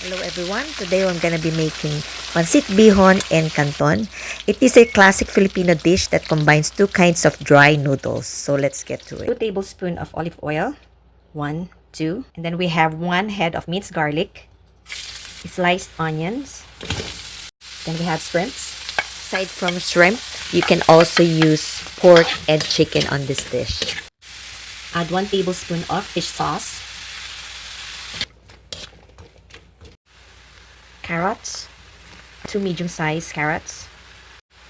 Hello everyone, today I'm gonna be making Pancit, Bihon, and Canton. It is a classic Filipino dish that combines two kinds of dry noodles. So let's get to it. 2 tablespoons of olive oil, 1, 2, and then we have 1 head of minced garlic, sliced onions, then we have shrimps. Aside from shrimp, you can also use pork and chicken on this dish. Add 1 tablespoon of fish sauce, carrots, 2 medium-sized carrots,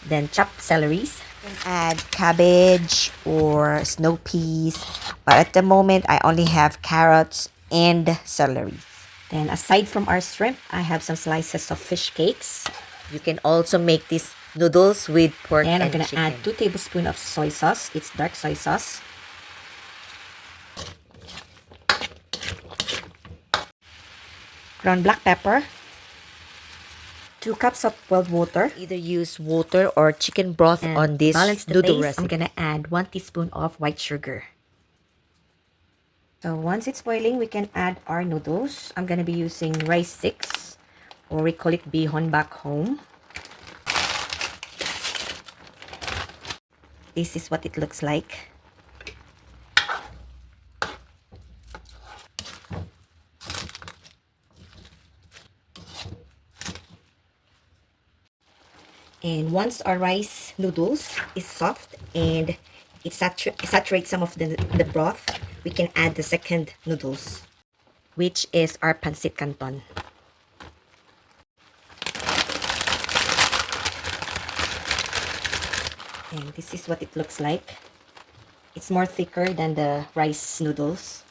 then chopped celeries. Add cabbage or snow peas, but at the moment I only have carrots and celery. Then aside from our shrimp, I have some slices of fish cakes. You can also make these noodles with pork and chicken. And I'm gonna add 2 tablespoons of soy sauce. It's dark soy sauce. Ground black pepper. 2 cups of boiled water. Either use water or chicken broth and on this noodle recipe. I'm gonna add 1 teaspoon of white sugar. So once it's boiling, we can add our noodles. I'm gonna be using rice sticks, or we call it Bihon back home. This is what it looks like. And once our rice noodles is soft and it saturates some of the broth, we can add the second noodles, which is our Pancit Canton. And this is what it looks like. It's more thicker than the rice noodles.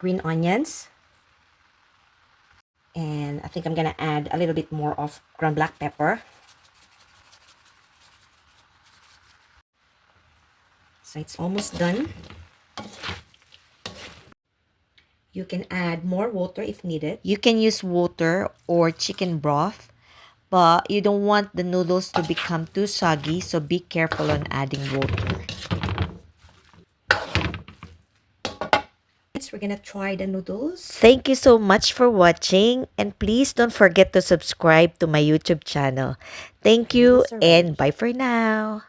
Green onions, and I think I'm gonna add a little bit more of ground black pepper. So it's almost done. You can add more water if needed. You can use water or chicken broth, but you don't want the noodles to become too soggy, so be careful on adding water. We're gonna try the noodles. Thank you so much for watching, and please don't forget to subscribe to my YouTube channel. Thank you and bye for now.